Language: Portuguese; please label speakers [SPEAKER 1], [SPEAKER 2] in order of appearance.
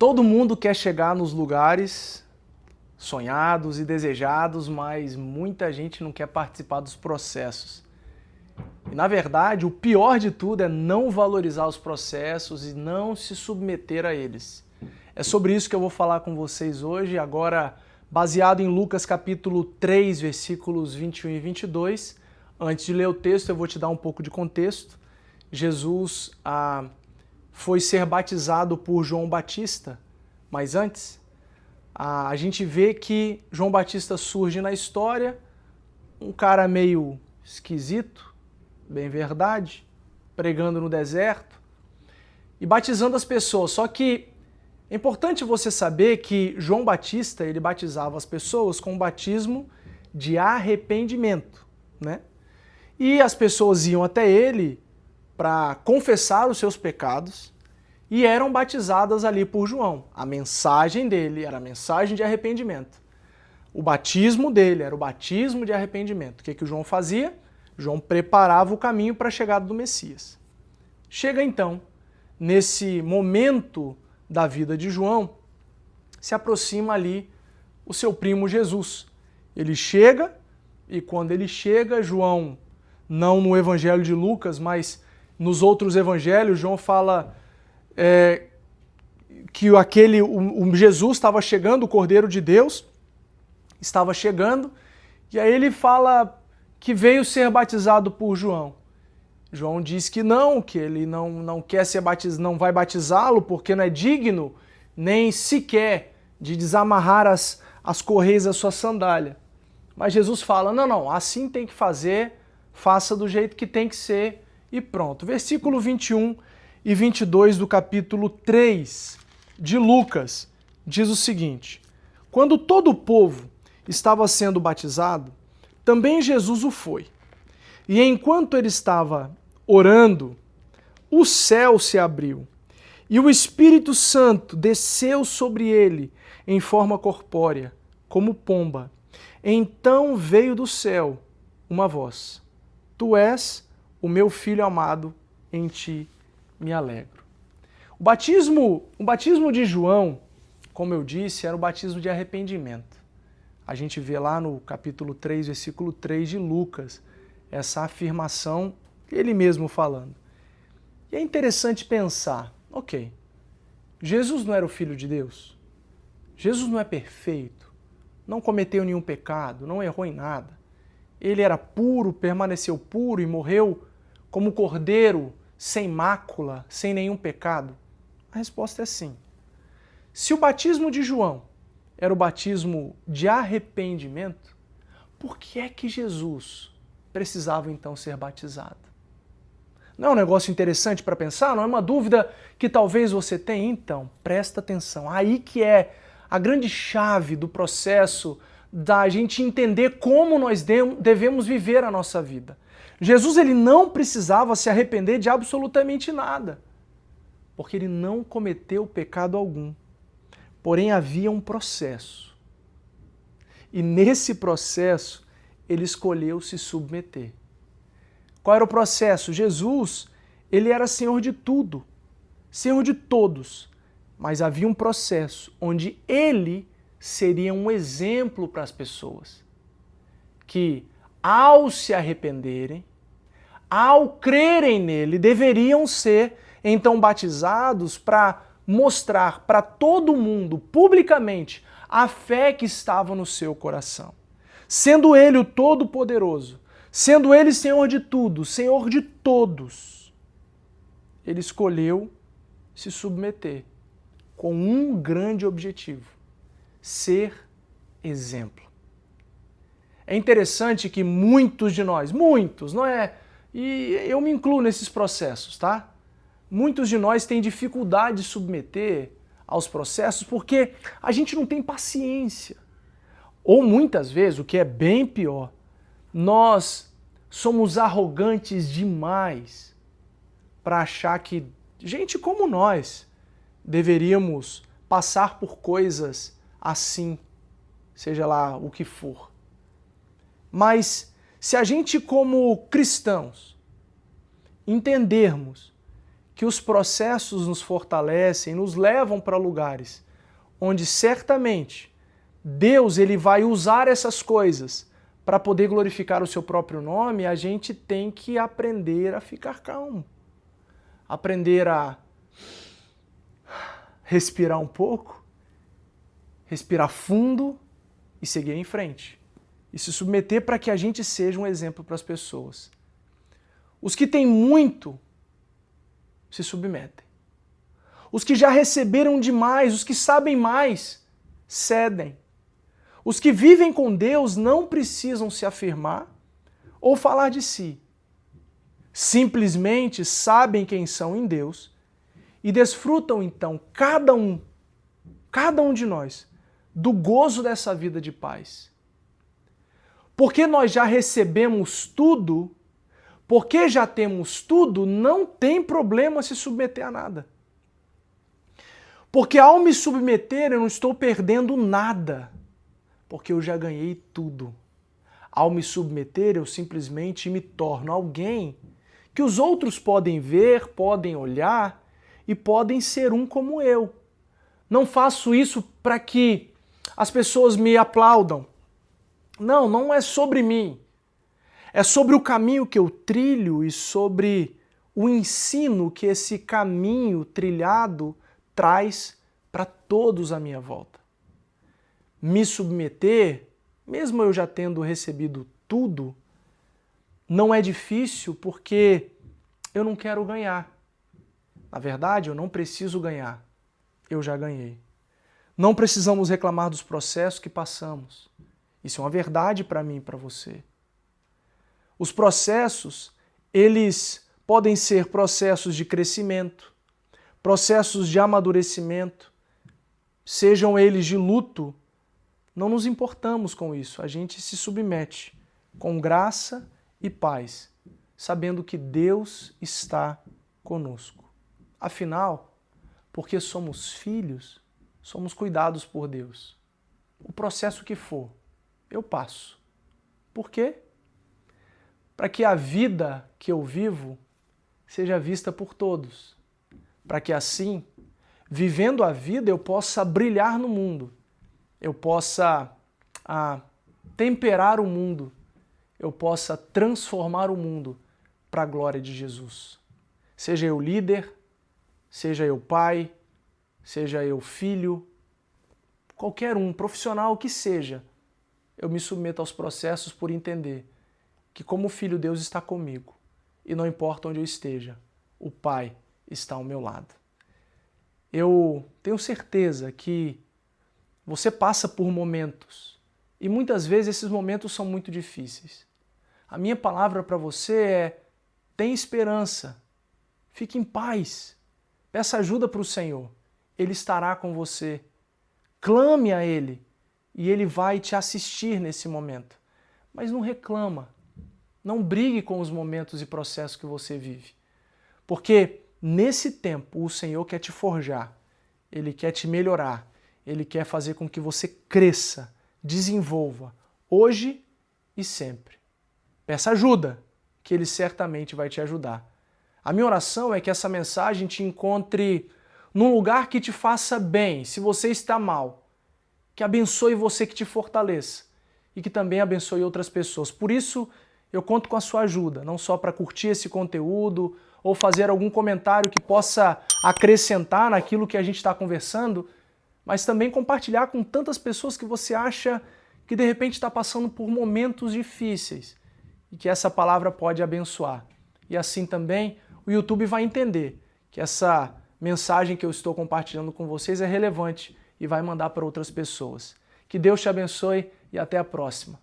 [SPEAKER 1] Todo mundo quer chegar nos lugares sonhados e desejados, mas muita gente não quer participar dos processos. E, na verdade, o pior de tudo é não valorizar os processos e não se submeter a eles. É sobre isso que eu vou falar com vocês hoje, agora baseado em Lucas capítulo 3, versículos 21 e 22. Antes de ler o texto, eu vou te dar um pouco de contexto. Jesus foi ser batizado por João Batista, mas antes, a gente vê que João Batista surge na história, um cara meio esquisito, bem verdade, pregando no deserto e batizando as pessoas. Só que é importante você saber que João Batista, ele batizava as pessoas com o batismo de arrependimento, né? E as pessoas iam até ele para confessar os seus pecados e eram batizadas ali por João. A mensagem dele era a mensagem de arrependimento. O batismo dele era o batismo de arrependimento. O que o João fazia? João preparava o caminho para a chegada do Messias. Chega então, nesse momento da vida de João, se aproxima ali o seu primo Jesus. Ele chega e quando ele chega, João, não no Evangelho de Lucas, mas nos outros evangelhos, João fala que o Jesus estava chegando, o Cordeiro de Deus estava chegando, e aí ele fala que veio ser batizado por João. João diz que ele não quer ser batizado, não vai batizá-lo porque não é digno nem sequer de desamarrar as correias da sua sandália. Mas Jesus fala, não, assim tem que fazer, faça do jeito que tem que ser e pronto. Versículo 21 e 22 do capítulo 3 de Lucas diz o seguinte: quando todo o povo estava sendo batizado, também Jesus o foi. E enquanto ele estava orando, o céu se abriu e o Espírito Santo desceu sobre ele em forma corpórea, como pomba. Então veio do céu uma voz: Tu és o meu filho amado, em ti me alegro. O batismo de João, como eu disse, era o batismo de arrependimento. A gente vê lá no capítulo 3, versículo 3 de Lucas, essa afirmação, ele mesmo falando. E é interessante pensar, ok, Jesus não era o Filho de Deus? Jesus não é perfeito? Não cometeu nenhum pecado? Não errou em nada? Ele era puro, permaneceu puro e morreu como cordeiro, sem mácula, sem nenhum pecado? A resposta é sim. Se o batismo de João era o batismo de arrependimento, por que é que Jesus precisava então ser batizado? Não é um negócio interessante para pensar? Não é uma dúvida que talvez você tenha? Então, presta atenção. Aí que é a grande chave do processo da gente entender como nós devemos viver a nossa vida. Jesus ele não precisava se arrepender de absolutamente nada, porque ele não cometeu pecado algum. Porém, havia um processo. E nesse processo, ele escolheu se submeter. Qual era o processo? Jesus, ele era Senhor de tudo, Senhor de todos. Mas havia um processo onde ele seria um exemplo para as pessoas. Que, ao se arrependerem, ao crerem nele, deveriam ser então batizados para mostrar para todo mundo, publicamente, a fé que estava no seu coração. Sendo ele o Todo-Poderoso, sendo ele Senhor de tudo, Senhor de todos, ele escolheu se submeter com um grande objetivo: ser exemplo. É interessante que muitos de nós, não é? E eu me incluo nesses processos, tá? Muitos de nós têm dificuldade de submeter aos processos porque a gente não tem paciência. Ou muitas vezes, o que é bem pior, nós somos arrogantes demais para achar que gente como nós deveríamos passar por coisas assim, seja lá o que for. Mas se a gente como cristãos entendermos que os processos nos fortalecem, nos levam para lugares onde certamente Deus ele vai usar essas coisas para poder glorificar o seu próprio nome, a gente tem que aprender a ficar calmo. Aprender a respirar um pouco, respirar fundo e seguir em frente. E se submeter para que a gente seja um exemplo para as pessoas. Os que têm muito se submetem. Os que já receberam demais, os que sabem mais, cedem. Os que vivem com Deus não precisam se afirmar ou falar de si. Simplesmente sabem quem são em Deus e desfrutam então, cada um de nós, do gozo dessa vida de paz. Porque nós já recebemos tudo, porque já temos tudo, não tem problema se submeter a nada. Porque ao me submeter eu não estou perdendo nada, porque eu já ganhei tudo. Ao me submeter eu simplesmente me torno alguém que os outros podem ver, podem olhar e podem ser um como eu. Não faço isso para que as pessoas me aplaudam. Não, não é sobre mim. É sobre o caminho que eu trilho e sobre o ensino que esse caminho trilhado traz para todos à minha volta. Me submeter, mesmo eu já tendo recebido tudo, não é difícil porque eu não quero ganhar. Na verdade, eu não preciso ganhar. Eu já ganhei. Não precisamos reclamar dos processos que passamos. Isso é uma verdade para mim e para você. Os processos, eles podem ser processos de crescimento, processos de amadurecimento, sejam eles de luto, não nos importamos com isso. A gente se submete com graça e paz, sabendo que Deus está conosco. Afinal, porque somos filhos, somos cuidados por Deus. O processo que for, eu passo. Por quê? Para que a vida que eu vivo seja vista por todos. Para que assim, vivendo a vida, eu possa brilhar no mundo. Eu possa temperar o mundo. Eu possa transformar o mundo para a glória de Jesus. Seja eu líder, seja eu pai, seja eu filho, qualquer um, profissional que seja, eu me submeto aos processos por entender que como filho Deus está comigo e não importa onde eu esteja, o Pai está ao meu lado. Eu tenho certeza que você passa por momentos e muitas vezes esses momentos são muito difíceis. A minha palavra para você é: tenha esperança, fique em paz, peça ajuda para o Senhor, Ele estará com você, clame a Ele e Ele vai te assistir nesse momento. Mas não reclama, não brigue com os momentos e processos que você vive, porque nesse tempo o Senhor quer te forjar, Ele quer te melhorar, Ele quer fazer com que você cresça, desenvolva, hoje e sempre. Peça ajuda, que Ele certamente vai te ajudar. A minha oração é que essa mensagem te encontre num lugar que te faça bem, se você está mal, que abençoe você, que te fortaleça e que também abençoe outras pessoas. Por isso, eu conto com a sua ajuda, não só para curtir esse conteúdo ou fazer algum comentário que possa acrescentar naquilo que a gente está conversando, mas também compartilhar com tantas pessoas que você acha que de repente está passando por momentos difíceis e que essa palavra pode abençoar. E assim também o YouTube vai entender que essa mensagem que eu estou compartilhando com vocês é relevante e vai mandar para outras pessoas. Que Deus te abençoe e até a próxima.